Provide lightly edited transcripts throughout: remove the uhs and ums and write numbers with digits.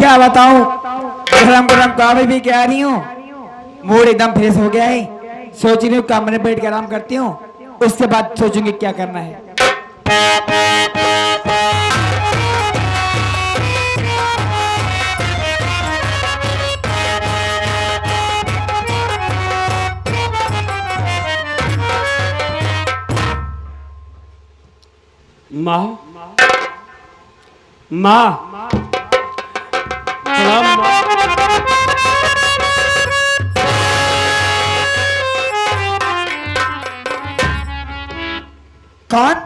क्या बताऊं, गरम गरम कॉफी भी क्या रही हूँ, मूड एकदम फ्रेश हो गया है। सोच रही हूँ कमरे में बैठ के आराम करती हूँ, उसके बाद सोचूंगी क्या करना है। माँ माँ प्रणाम माँ। कौन?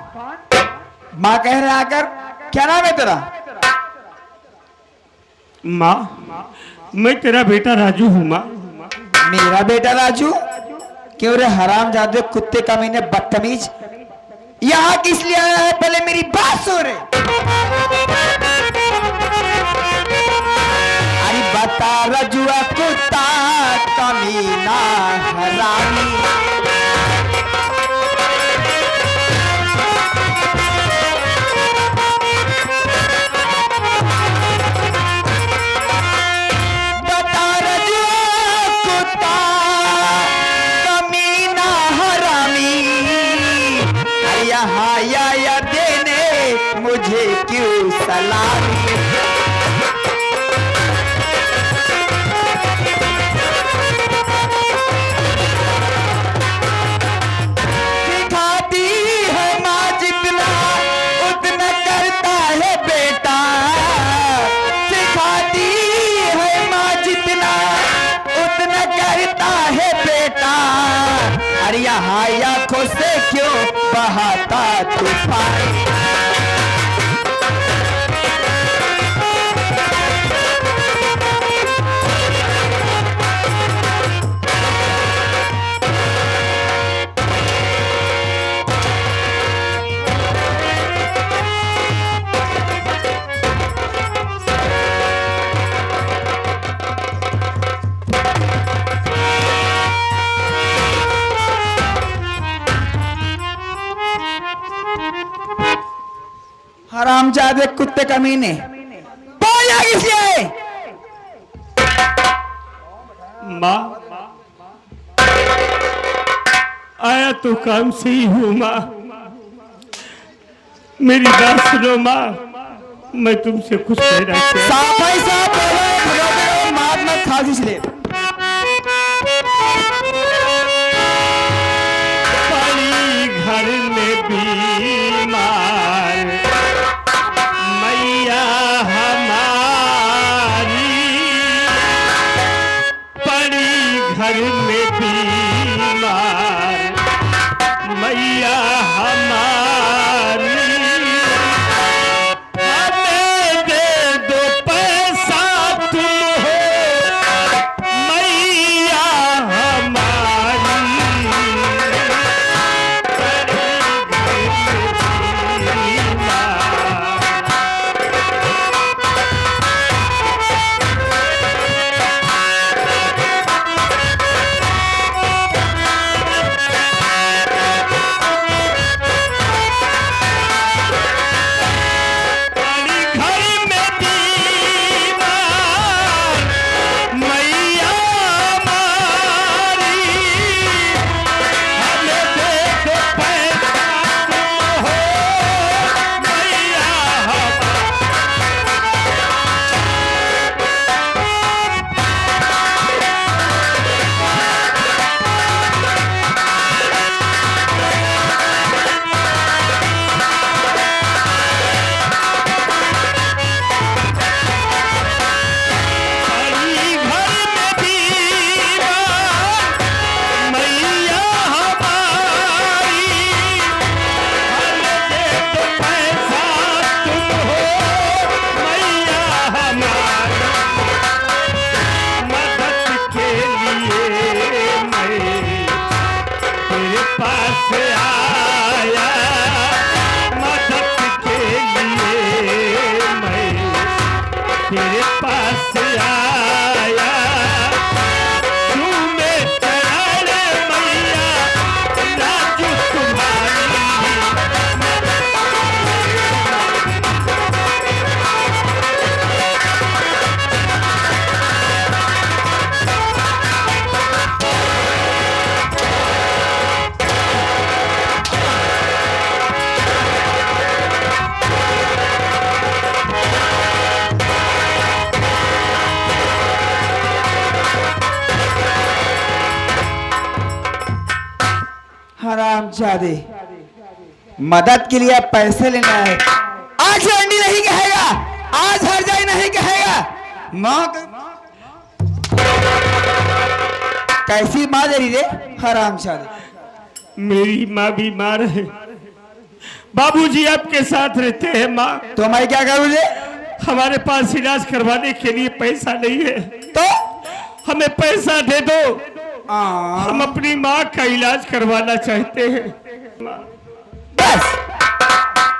माँ कह रहे आकर, क्या नाम है तेरा? माँ मैं तेरा बेटा राजू हूँ माँ। मेरा बेटा राजू? क्यों रे हरामजादे, कुत्ते कमीने, बदतमीज, यहाँ किस लिए आया है? पहले मेरी बात सुन रे। अरे बता रजुआ कुत्ता कमीना हरामी, बता रजुआ कुत्ता कमीना हरामी, यहाँ आया देने मुझे क्यों सलामी। सिखाती है माँ जितना उतना करता है बेटा, सिखाती है माँ जितना उतना करता है बेटा। अरे यहाँ आंखों से क्यों बहाता तूफान। हरामजादे कुत्ते कमीने, बोला किसलिए? माँ आया तो काम से ही हूँ माँ। मेरी बात सुनो माँ, मैं तुमसे कुछ कहना चाहता हूँ। साफ ही साफ बोलो, मार मत खा इसलिए। पड़ी घर में बीमार मैया हमारी, पड़ी घर में बीमार मैया हमारी, हमें दे दो पैसा तुम हो मैया हमारी। हरामजादे, मदद के लिए पैसे लेना है। आज अंडी नहीं कहेगा, आज हर जाए नहीं कहेगा। माँ कैसी माँ दे रही रे हरामजादे। मेरी माँ बीमार है, बाबूजी आपके साथ रहते हैं। माँ तो मैं क्या करूँ रे? हमारे पास इलाज करवाने के लिए पैसा नहीं है, तो हमें पैसा दे दो, हम हम अपनी माँ का इलाज करवाना चाहते हैं। बस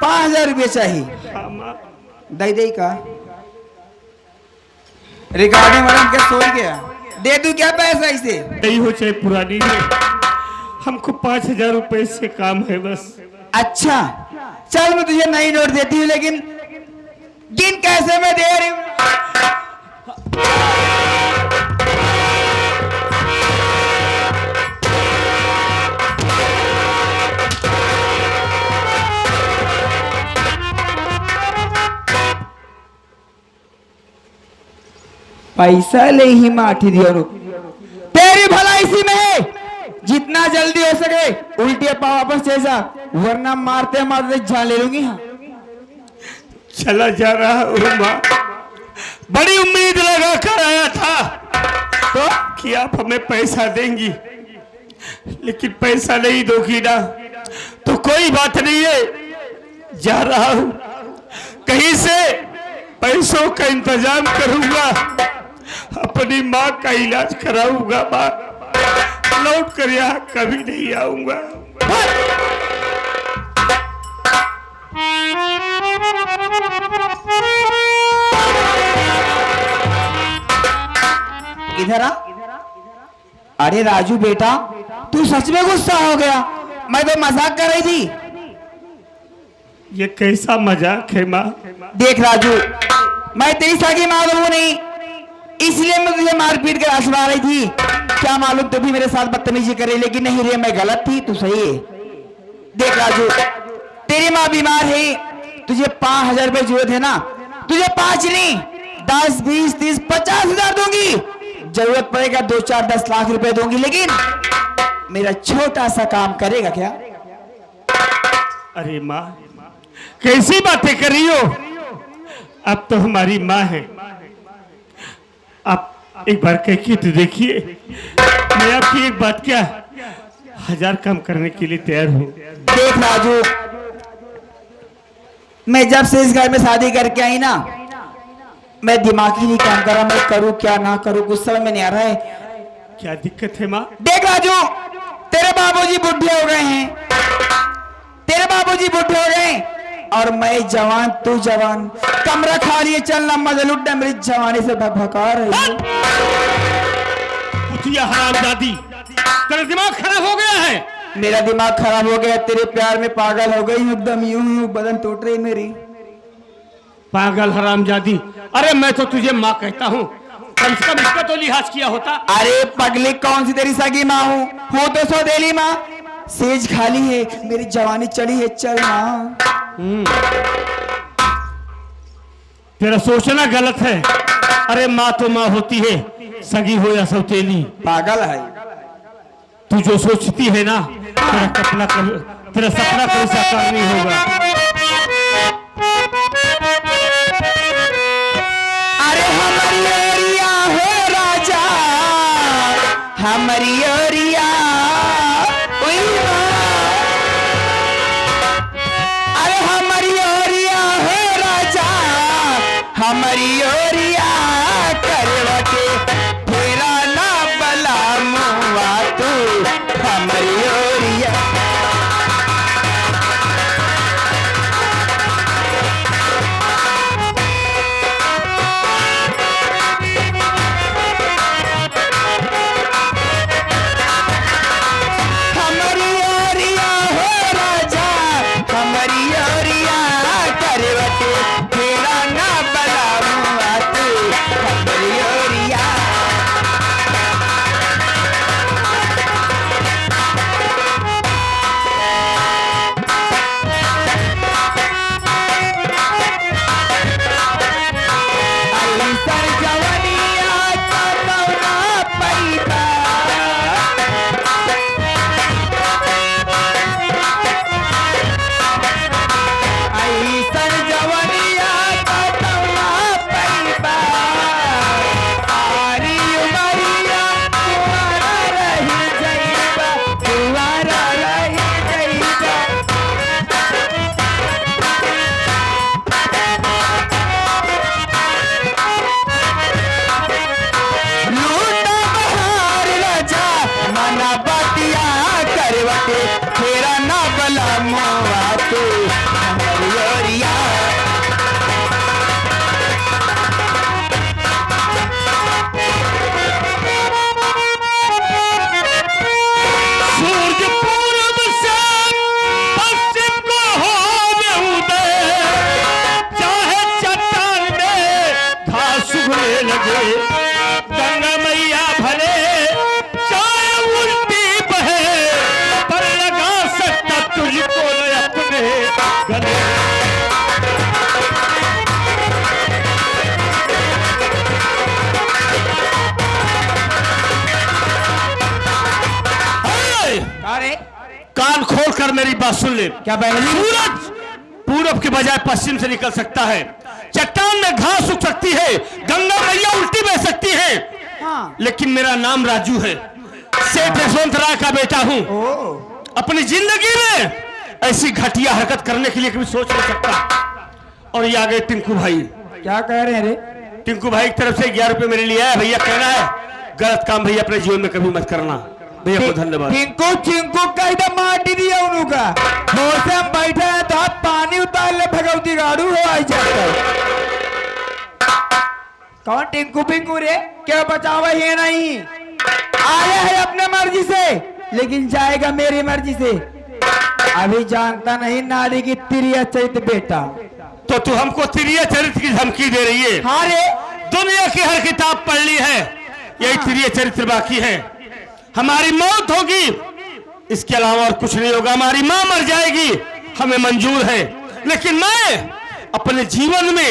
5,000 रुपये चाहिए। हाँ माँ, दई दई का रिकॉर्डिंग मैडम के सोच गया, दे दूं क्या पैसा इसे? नहीं हो चाहे पुरानी है, हमको 5,000 रुपए से काम है बस। अच्छा चल मैं तुझे नई नोट देती हूँ, लेकिन गिन कैसे मैं दे रही हूँ। पैसा ले ही माठी दिया, रुक तेरी भला इसी में है। जितना जल्दी हो सके उल्टे पाँव वापस चले जा, वरना मारते मारते जान ले लूंगी। हाँ चला जा रहा हूँ माँ, बड़ी उम्मीद लगा कर आया था तो कि आप हमें पैसा देंगी, लेकिन पैसा नहीं दोगी ना तो कोई बात नहीं है, जा रहा हूँ कहीं से पैसों का इंतजाम करूंगा, अपनी माँ का इलाज कराऊंगा। माँ लौट कर यहाँ कभी नहीं आऊंगा। इधर आ। अरे राजू बेटा, तू सच में गुस्सा हो गया? मैं तो मजाक कर रही थी। ये कैसा मजाक है माँ? देख राजू, मैं तेरी सगी माँ हूँ नहीं, इसलिए मैं तुझे मारपीट कर हंसवा रही थी। क्या मालूम तू भी मेरे साथ बदतमीजी करे, लेकिन नहीं रे, मैं गलत थी, तू सही है। देख राजू, तेरी माँ बीमार है, तुझे 5,000 रुपए जरूरत है ना? तुझे 5 नहीं 10, 20, 30, 50,000 दूंगी। जरूरत पड़ेगा 2, 4, 10 लाख रुपए दूंगी, लेकिन मेरा छोटा सा काम करेगा क्या? अरे माँ कैसी बातें कर रही हो? अब तो हमारी माँ है, आप एक बार कह के तो देखिए। मैं आपकी एक बात क्या 1000 कम करने के लिए तैयार हूँ। देख राजू, मैं जब से इस घर में शादी करके आई ना, मैं दिमाग ही नहीं काम कर रहा, मैं करूं क्या ना करूं, कुछ समझ में नहीं आ रहा है। क्या दिक्कत है माँ? देख राजू, तेरे बाबूजी बुढ़े हो गए हैं, तेरे बाबूजी बुढ़े हो गए और मैं जवान, तू जवान, कमरा खाली है, चलना मजा लुटना, मेरी जवानी से भका रही है। कुतिया हरामजादी, तेरा दिमाग खराब हो गया है। मेरा दिमाग खराब हो गया, तेरे प्यार में पागल हो गई, एकदम यूं बदन टूट रही मेरी। पागल हरामजादी, अरे मैं तो तुझे माँ कहता हूँ, कम से कम इसका तो लिहाज किया होता। अरे पगली, कौन सी तेरी सगी माँ हूँ तो सौतेली माँ। सेज खाली है, मेरी जवानी चढ़ी है, चल माँ। तेरा सोचना गलत है। अरे माँ तो माँ होती है, सगी हो या सौतेली। पागल है तू जो सोचती है ना, तेरा सपना कभी साकार नहीं होगा। अरे हमारी ओरिया हो राजा, हमारी ओरिया, अरे हमारी ओरिया हो राजा, हमारी ओरिया करवा के तेरा ना बला मुआ तू, हमारी ओरिया। हमारी ओरिया हो राजा, हमारी ओरिया करवा के तेरा ना बला मुआ तू, मेरी बात सुन ले। क्या पहली? सूरज पूरब के बजाय पश्चिम से निकल सकता है, चट्टान में घास उग सकती है, गंगा मैया उल्टी बह सकती है, हाँ। लेकिन मेरा नाम राजू है, सेठ यशवंत राय का बेटा हूं। अपनी जिंदगी में ऐसी घटिया हरकत करने के लिए कभी सोच नहीं सकता। और ये आ गए टिंकू भाई। क्या कह रहे हैं रे? टिंकू भाई की तरफ से 11 रुपए मेरे लिए आया। भैया कहना है गलत काम भैया अपने जीवन में कभी मत करना। भैया को धन्यवाद। टिंकू चिंकू का इधर माटी दिया उनका। होश हम बैठे हैं तो आप पानी उतार ले, भगवती गाड़ू हो आई जाता है। कौन टिंकू पिंकू रे? क्या बचावा है? नहीं आया है अपने मर्जी से, लेकिन जाएगा मेरी मर्जी से। अभी जानता नहीं नारी की तिरिया चरित्र बेटा। तो तू हमको तिरिया चरित्र की धमकी दे रही है? हाँ रे, दुनिया की हर किताब पढ़ ली है, यही तिरिया चरित्र बाकी है। हमारी मौत होगी, इसके अलावा और कुछ नहीं होगा। हमारी मां मर जाएगी, हमें मंजूर है, लेकिन मैं अपने जीवन में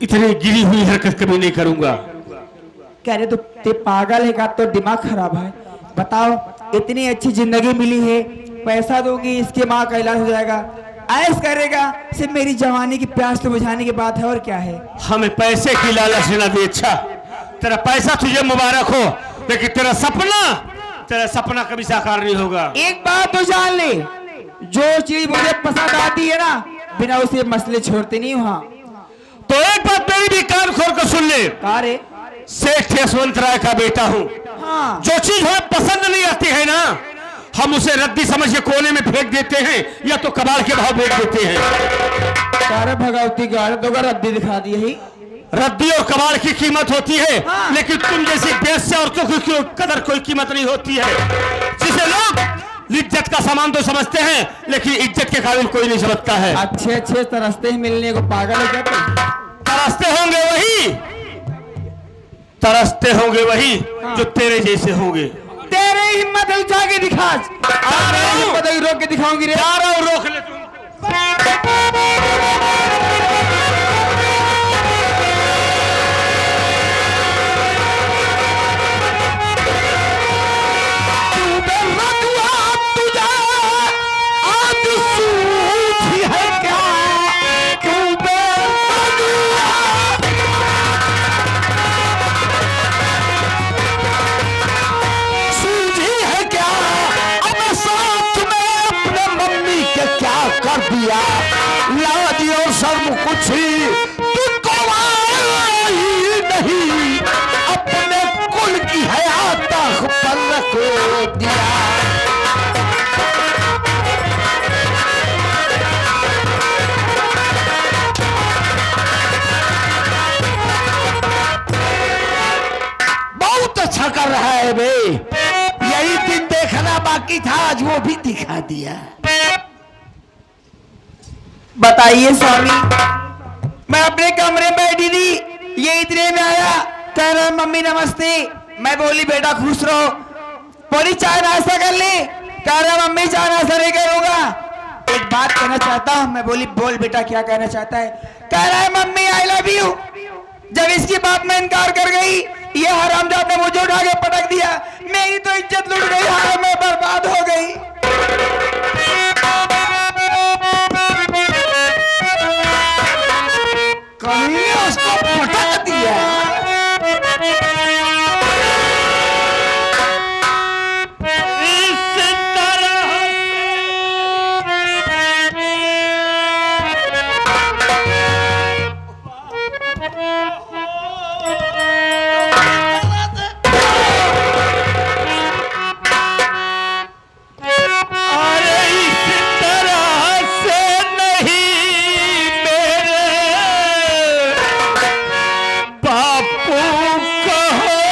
इतनी गिरी हुई हरकत कभी नहीं करूंगा। कह रहे तो ते पागल है का? तो दिमाग खराब है। बताओ, इतनी अच्छी जिंदगी मिली है, पैसा दोगी इसके माँ का इलाज हो जाएगा, ऐश करेगा, सिर्फ मेरी जवानी की प्यास तो बुझाने की बात है, और क्या है? हमें पैसे की लालच न दे। अच्छा, तेरा पैसा तुझे मुबारक हो, लेकिन तेरा सपना कभी साकार नहीं होगा। एक बात तो जान ले, जो चीज मुझे पसंद आती है ना, बिना उसे मसले छोड़ते नहीं वहाँ। तो एक बात मेरी भी कान खोल कर सुन ले। कारे? सेठ यशवंत राय का बेटा हूँ। हाँ। जो चीज हमें पसंद नहीं आती है ना, हम उसे रद्दी समझ के कोने में फेंक देते हैं, या तो कबाड़ के भाव फेंक देते हैं। सारे भगवती गाड़ तो रद्दी दिखा दी है। रद्दी और कबाड़ की कीमत होती है, हाँ। लेकिन तुम जैसी बेश्या औरतों की कदर कोई कीमत नहीं होती है, जिसे लोग इज्जत का सामान तो समझते हैं, लेकिन इज्जत के काबिल कोई नहीं समझता है। अच्छे अच्छे तरसते ही मिलने को पागल है क्या तुम? तरसते होंगे वही हाँ। जो तेरे जैसे होंगे। तेरे हिम्मत है, उठा के दिखा। हिम्मत है, रोक के दिखाऊंगी रे। रोक ले तुम। लाज और शर्म कुछ तुमको ही नहीं, अपने कुल की हयात पर रख दिया। बहुत अच्छा कर रहा है बे, यही दिन देखना बाकी था, आज वो भी दिखा दिया। बताइए स्वामी, मैं अपने कमरे में बैठी थी, ये इतने में आया, कह रहा मम्मी नमस्ते। मैं बोली बेटा खुश रहो। बोली चाय नाश्ता कर ले। कह रहा मम्मी चाय नाश्ता नहीं करूंगा, एक बात कहना चाहता हूँ। मैं बोली बोल बेटा क्या कहना चाहता है? कह रहा है मम्मी आई लव यू। जब इसकी बात में इनकार कर गई, ये हरामजादा ने मुझे उठा के पटक दिया। मेरी तो इज्जत लुट गई, हाय मैं बर्बाद हो गई। कहीं उसको पटक दिया। इस तरह अरे इस तरह से नहीं मेरे बापू कहो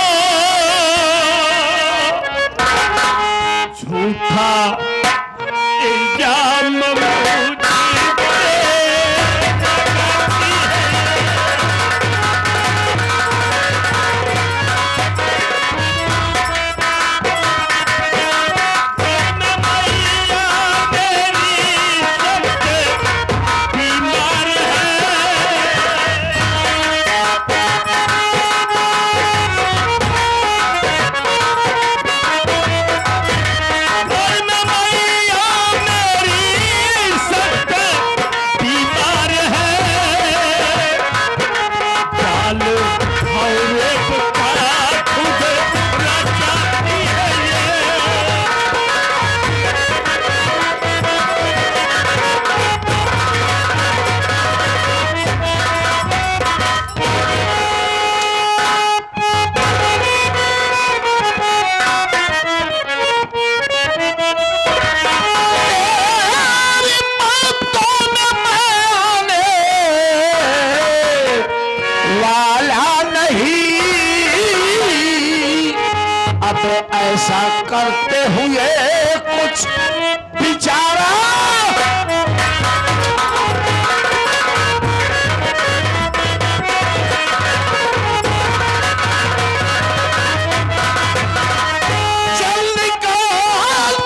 ऐसा करते हुए कुछ विचारा। जल्दी कौन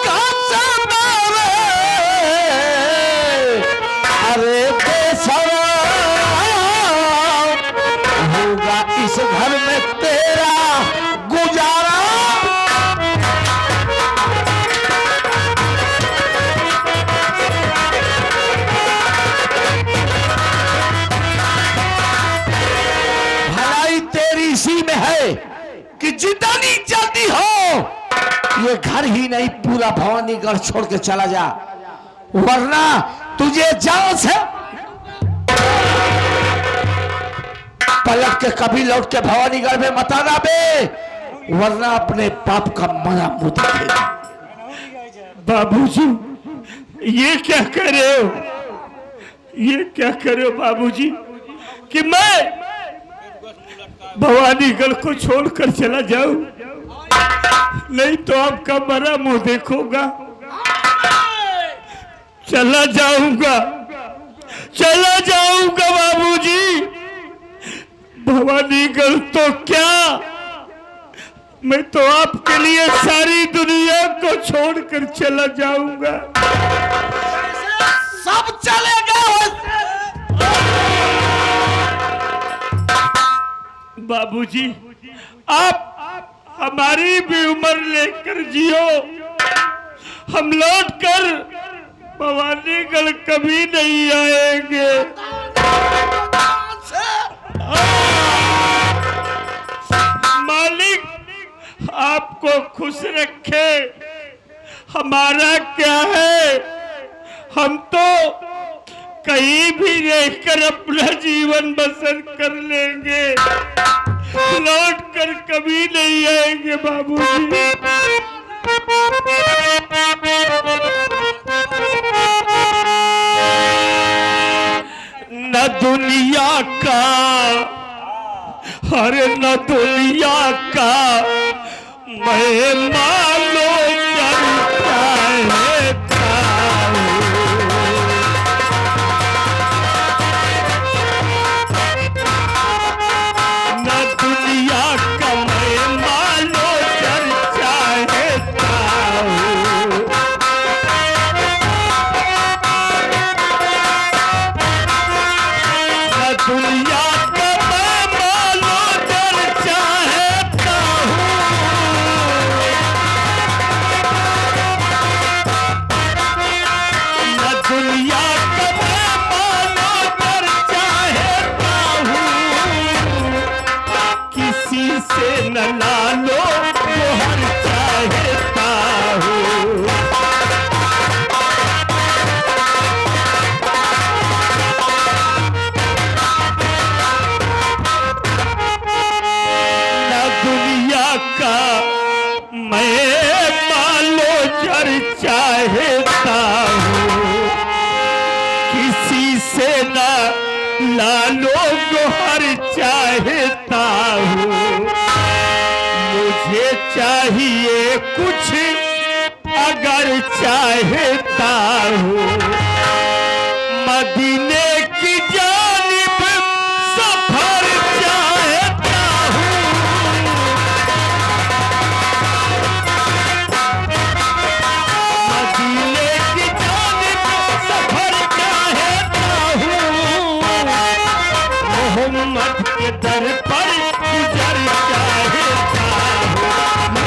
सवारे, अरे बेसरा होगा इस घर में तेरा गुजारा। भलाई तेरी इसी में है कि जितनी जल्दी हो ये घर ही नहीं पूरा भवानीगढ़ छोड़ के चला जा, वरना तुझे जान से पलट के कभी लौट के भवानीगढ़ में मत आना बे, वरना अपने पाप का मना मुंह दिखेगा। बाबूजी ये क्या कर रहे हो, ये क्या कर रहे हो बाबूजी कि मैं भवानीगढ़ को छोड़कर चला जाऊं? नहीं तो आपका मरा मुंह देखूंगा। चला जाऊंगा, चला जाऊंगा बाबूजी। भवानीगढ़ तो क्या, मैं तो आपके लिए सारी दुनिया को छोड़कर चला जाऊंगा। सब चलेगा। बाबूजी आप हमारी भी उम्र लेकर जियो, हम लौट कर भवानीगढ़ कभी नहीं आएंगे। मालिक आपको खुश रखे, हमारा क्या है, हम तो कहीं भी रहकर अपना जीवन बसर कर लेंगे, लौट कर कभी नहीं आएंगे बाबूजी। न दुनिया का, अरे न दुनिया का मैं मानो चलता है लालो गोहर चाहता हूँ, मुझे चाहिए कुछ अगर चाहता हूँ, मदीने की जानिब सफर चाहता हूँ, मदीने की जानिब सफर चाहता हूँ, मोहम्मद के दर पर गुजर चाहता हूँ।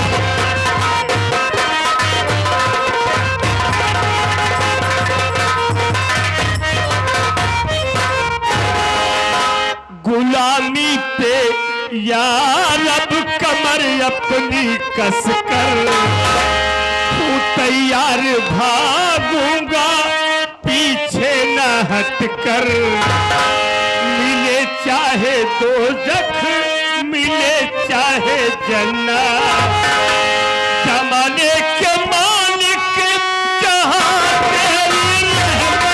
गुलामी पे या रब कमर अपनी कस कर, तू तैयार भागूंगा पीछे न हट कर, मिले चाहे दोज़ख मिले चाहे जन्नत, जमाने के मालिक जहां तेरी रहमत,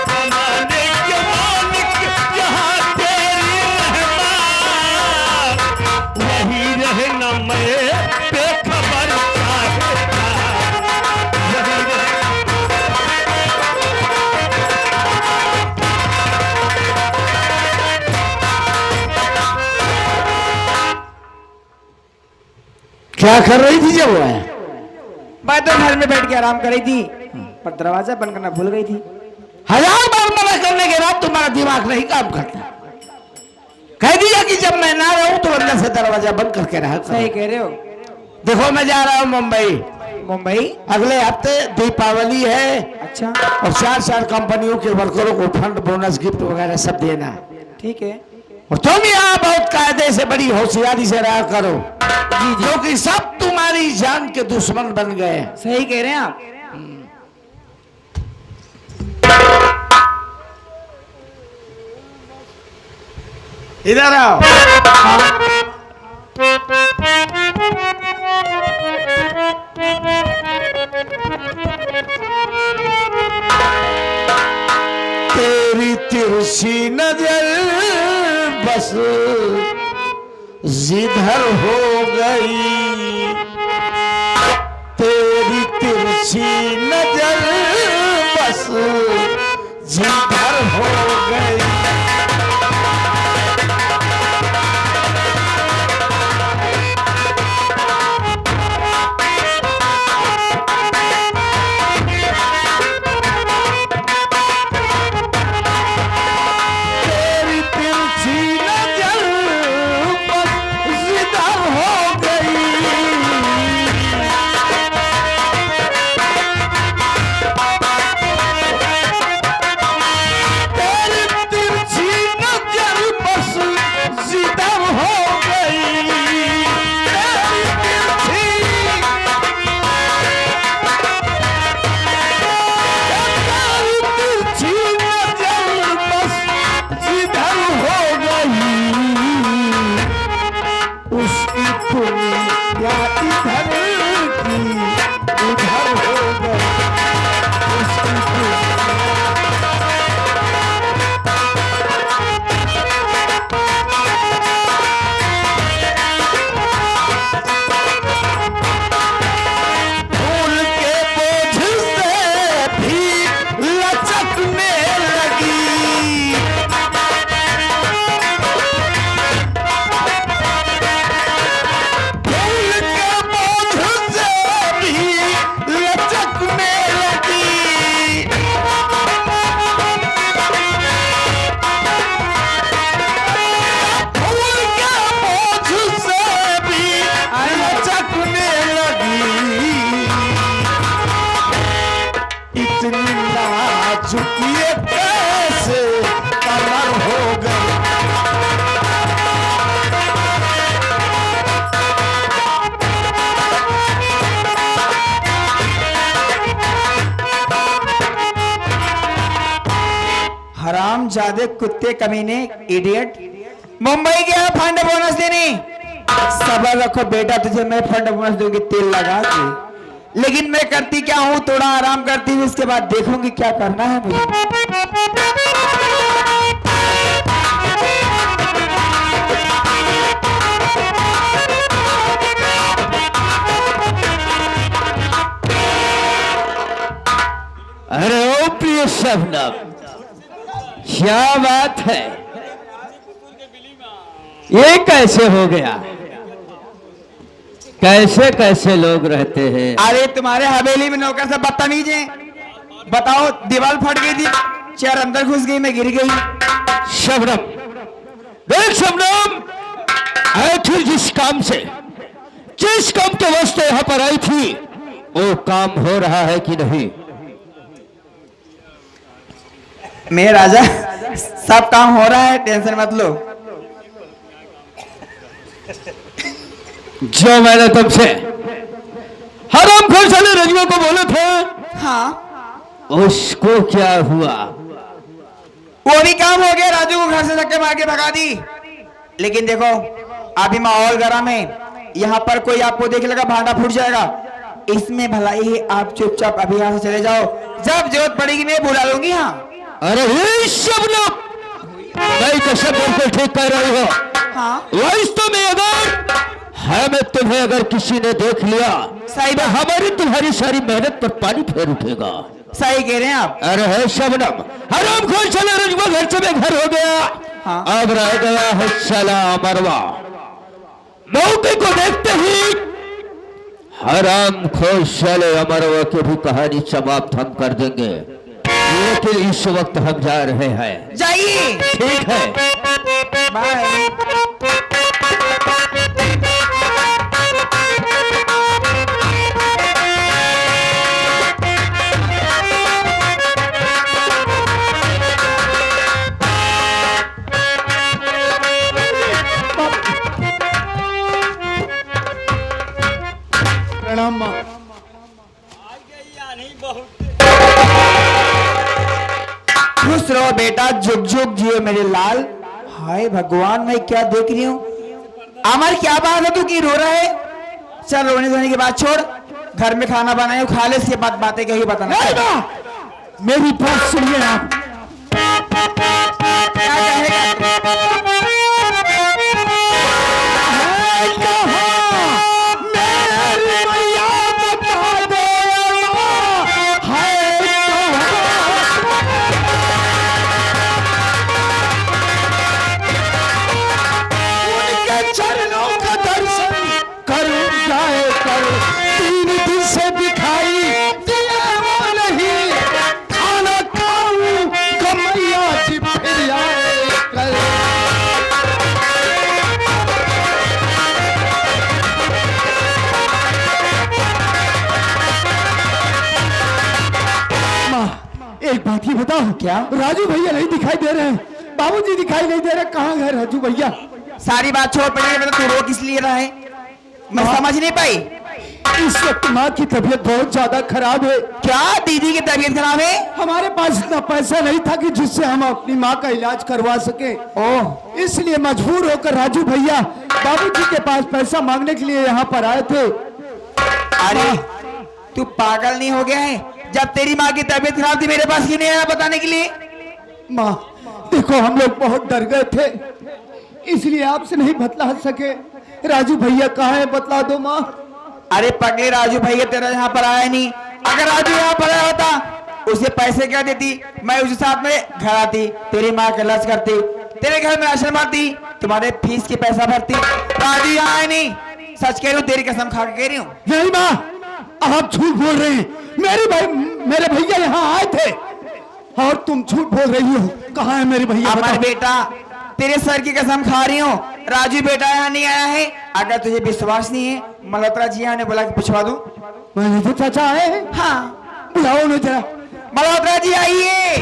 जमाने के मालिक जहां तेरी रहमत, क्या कर रही थी जब वो है? मैं तो घर में बैठ के आराम कर रही थी, पर दरवाजा बंद करना भूल गई थी। 1000 बार मना करने के बाद तुम्हारा दिमाग नहीं काम करता। कह दिया कि जब मैं ना रहूं तो अंदर से दरवाजा बंद करके रहा करो। सही कह रहे हो। देखो मैं जा रहा हूं मुंबई। मुंबई? अगले हफ्ते दीपावली है। अच्छा। और 4 कंपनियों के वर्करों को फंड, बोनस, गिफ्ट वगैरह सब देना। ठीक है। और तुम यहाँ बहुत कायदे से, बड़ी होशियारी से रहा करो, क्योंकि सब तुम्हारी जान के दुश्मन बन गए। सही कह रहे हैं आप। इधर आओ। तेरी तिरछी नजर बस जिधर हो गई, तेरी तिरछी नजर बस जिधर हो गई। हराम जादे कुत्ते कमीने, इडियट। मुंबई गया फंड बोनस देने। सबर रखो बेटा, तुझे मैं फंड बोनस दूंगी तेल लगा के। लेकिन मैं करती क्या हूँ, थोड़ा आराम करती हूँ, उसके बाद देखूंगी क्या करना है मुझे। अरे ओ प्रिय शबनम, क्या बात है, ये कैसे हो गया? कैसे कैसे लोग रहते हैं? अरे तुम्हारे हवेली में नौकर सब बदतमीज हैं। बताओ, दीवार फट गई थी, चेयर अंदर घुस गई, मैं गिर गई। शबनम, देख शबनम, आखिर जिस काम के वास्ते यहाँ पर आई थी, वो काम हो रहा है कि नहीं? मैं राजा, सब काम हो रहा है, टेंशन मत लो। जो मैंने तुमसे हरामखोर साले रजवा को बोले थे, हाँ, उसको क्या हुआ? वो भी काम हो गया। राजू को घर से धक्के मार के भगा दी। लेकिन देखो, अभी माहौल गरम है, यहाँ पर कोई आपको देख लेगा भांडा फूट जाएगा। इसमें भलाई है, आप चुपचाप अभी यहाँ से चले जाओ, जब जरूरत पड़ेगी मैं बुला लूंगी। हाँ। अरे ये सब लोग नहीं तो सब बिल्कुल ठीक कह रही हो। हाँ, वास्तव में हमें तुम्हें अगर किसी ने देख लिया, सही बात, हमारी तुम्हारी सारी मेहनत पर पानी फेर उठेगा। सही कह रहे हैं आप। अरे है शबनम, हरामखोर चला रजवा घर से बेघर हो गया। हाँ। अब रह गया है चला मरवा। मौके को देखते ही हराम खोर साले अमरवा की भी कहानी समाप्त हम कर देंगे, लेकिन इस वक्त हम जा रहे हैं। जाइए। ठीक है, बाय। प्रणाम माँ। खुश रहो बेटा, जुग जुग जियो मेरे लाल। हाय भगवान, मैं क्या देख रही हूँ। अमर क्या बात है, तू की रो रहा है? चल रोने धोने की बात छोड़, घर में खाना बनाए खा ले, इसके बाद बातें कही बताना। मेरी बात सुनिए आप। क्या कहेगा? चरणों का दर्शन करूं जाए कर, 3 दिन से दिखाई दिया वो नहीं, खाना खाऊं कमैया जी फिर आए कर। माँ एक बात ही बताओ, क्या? राजू भैया नहीं दिखाई दे रहे हैं, बाबूजी दिखाई नहीं दे रहे, कहाँ गए राजू भैया? सारी बात छोड़, पहले बता तू रो किस लिए रहा है? मैं समझ नहीं पाई। इस वक्त माँ की तबीयत बहुत ज्यादा खराब है। क्या दीदी की तबीयत खराब है? हमारे पास इतना पैसा नहीं था कि जिससे हम अपनी माँ का इलाज करवा सके। ओह, इसलिए मजबूर होकर राजू भैया बाबूजी के पास पैसा मांगने के लिए यहाँ पर आए थे। अरे तू पागल नहीं हो गया है? जब तेरी माँ की तबीयत खराब थी मेरे पास क्यों नहीं आया बताने के लिए? माँ देखो, हम लोग बहुत डर गए थे, इसलिए आपसे नहीं बतला सके। राजू भैया कहाँ है, बतला दो माँ। अरे पगले, राजू भैया तेरा यहाँ पर आया नहीं। अगर राजू यहाँ पर आया होता, उसे पैसे क्या देती, मैं उसके साथ में घर आती, तेरी माँ का इलाज करती, तेरे घर में राशन मारती, तुम्हारे फीस की पैसा भरती। राजू यहाँ आया नहीं, सच कह रही हूँ, तेरी कसम खा के कह रही हूँ। नहीं माँ, आप झूठ बोल रहे हैं। मेरे भैया यहाँ आए थे और तुम झूठ बोल रही हो। कहाँ है मेरे भैया? हमारे बेटा, तेरे सर की कसम खा रही हूँ, राजू बेटा यहाँ नहीं आया है। अगर तुझे विश्वास नहीं है, मल्होत्रा जी ने बोला कि पूछवा दूं। मैंने चाचा आए हैं। हाँ, बुलाओ उन्हें जरा। मल्होत्रा जी आइए।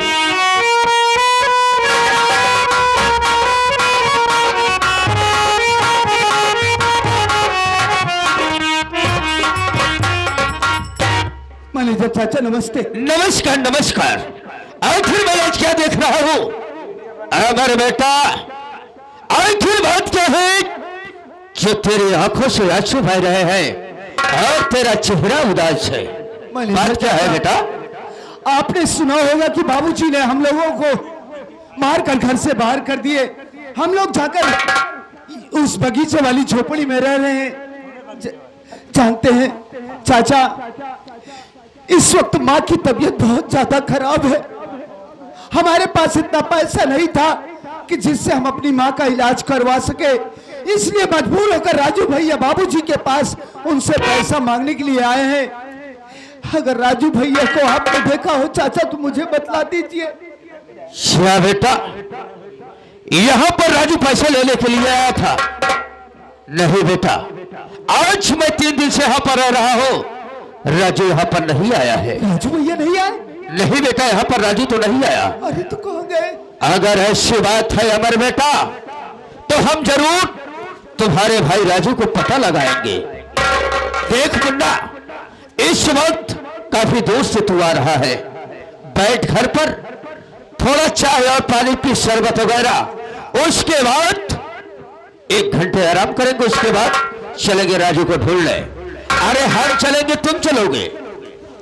मैनेजर चाचा नमस्ते। नमस्कार नमस्कार। आखिर मैं आज क्या देख रहा हूँ? अमर बेटा, आखिर बात क्या है जो तेरी आंखों से आंसू बह रहे हैं और तेरा चेहरा उदास है? बात क्या है बेटा? आपने सुना होगा कि बाबूजी ने हम लोगों को मारकर घर से बाहर कर दिए। हम लोग जाकर उस बगीचे वाली झोपड़ी में रह रहे हैं। जानते हैं चाचा, इस वक्त माँ की तबीयत बहुत ज्यादा खराब है। हमारे पास इतना पैसा नहीं था कि जिससे हम अपनी माँ का इलाज करवा सके, इसलिए मजबूर होकर राजू भैया बाबूजी के पास उनसे पैसा मांगने के लिए आए हैं। अगर राजू भैया को आपने देखा हो चाचा तो मुझे बतला दीजिए। क्या बेटा, यहाँ पर राजू पैसे लेने के लिए आया था? नहीं बेटा, आज मैं 3 दिन से यहाँ पर रह रहा हूँ, राजू यहाँ पर नहीं आया है। राजू भैया नहीं आए? नहीं बेटा, यहाँ पर राजू तो नहीं आया। अरे तो कहाँ गए? अगर ऐसी बात है अमर बेटा, तो हम जरूर तुम्हारे भाई राजू को पता लगाएंगे। देख मुन्ना, इस वक्त काफी दूर से तू आ रहा है। बैठ घर पर, थोड़ा चाय और पानी की शरबत वगैरह, उसके बाद 1 घंटे आराम करेंगे, उसके बाद चलेंगे राजू को ढूंढने। अरे हम चलेंगे, तुम चलोगे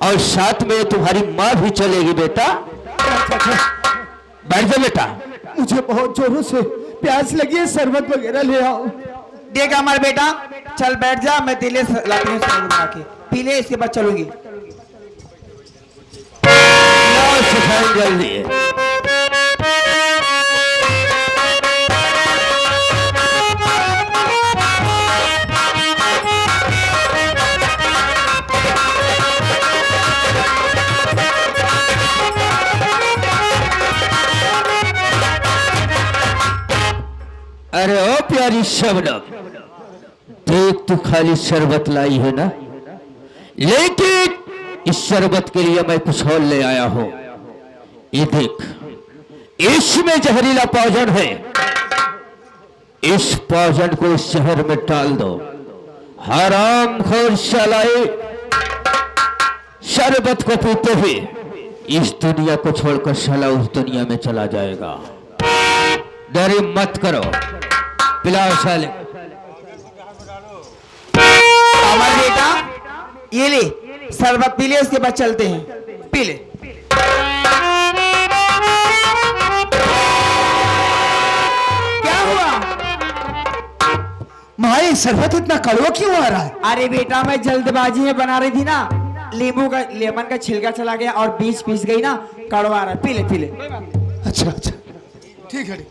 और साथ में तुम्हारी माँ भी चलेगी बेटा। बैठ जा बेटा। मुझे बहुत जोरों से प्यास लगी है, शरबत वगैरह ले आओ। देख हमारे बेटा, चल बैठ जा, मैं तेरे लाती हूँ शरबत बना के पी ले, इसके बाद चलूंगी। जल्दी प्यारी शबनम, देख तू खाली शरबत लाई है ना, लेकिन इस शरबत के लिए मैं कुछ और ले आया हूं। ये देख, इसमें जहरीला पॉइजन है। इस पॉइजन को इस शहर में डाल दो। हरामखोर साले शरबत को पीते हुए इस दुनिया को छोड़कर साला उस दुनिया में चला जाएगा। डरे मत करो, पिलाओ साले। अमर बेटा, ये ले शरबत पी ले, उसके बाद चलते हैं। पी ले। क्या हुआ? माए, शरबत इतना कड़वा क्यों आ रहा है? अरे बेटा, मैं जल्दबाजी में बना रही थी ना, लेमन का छिलका चला गया और बीज पीस गई ना, कड़वा रहा है। पी ले पी ले। अच्छा अच्छा, ठीक है।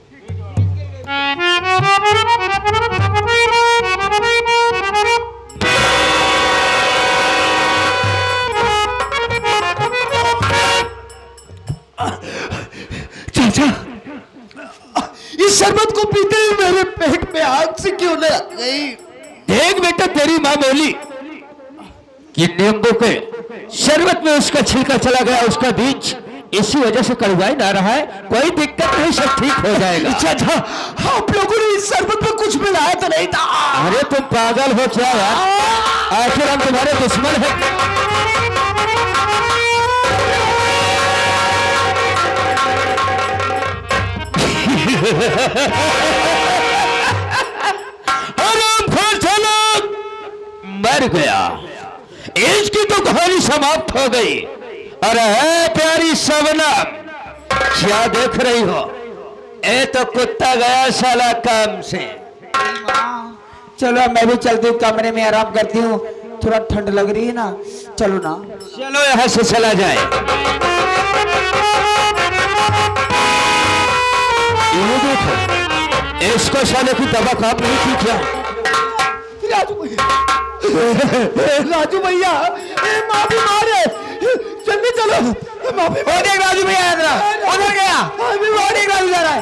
चाचा, इस शरबत को पीते ही मेरे पेट में आग से क्यों लग गई? देख बेटा, तेरी माँ बोली कि नींबू के शरबत में उसका छिलका चला गया, उसका बीज, इसी वजह से कड़वाई ना रहा है। कोई दिक्कत नहीं, सब ठीक हो जाएगा। चाचा, आप लोगों ने इस शरबत में कुछ मिलाया तो नहीं था? अरे तुम पागल हो क्या यार, आखिर हम तुम्हारे दुश्मन हैं। मर गया, इसकी तो कहानी समाप्त हो गई। अरे है प्यारी शबनम, क्या देख रही हो? ए तो कुत्ता गया साला काम से। चलो अब मैं भी चलती हूँ, कमरे में आराम करती हूँ, थोड़ा ठंड लग रही है ना। चलो ना। चलो यहां से चला जाए। ये देखो, इसको साले की दवा काम नहीं की क्या? राजू भैया, माँ बीमार है, जल्दी चलो। माँ बीमार। वो देख राजू भैया उधर गया। वो देख राजू जा रहा है।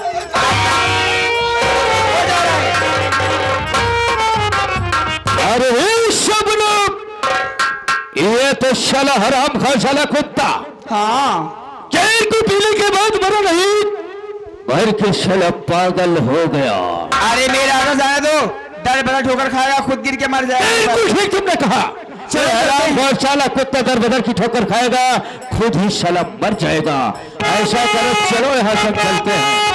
वो जा रहा है। अरे शबनम, ये तो साला हराम खा साला कुत्ता। हाँ, जहर को पीने के बाद मरा नहीं, मर के साला पागल हो गया। अरे मेरा आगे जाने दो, दर बदर ठोकर खाएगा, खुद गिर के मर जाएगा। कुछ नहीं तुमने कहा। बहुत साला कुत्ता दर बदर की ठोकर खाएगा, खुद ही साला मर जाएगा। ऐसा करो, चलो यहाँ से चलते हैं।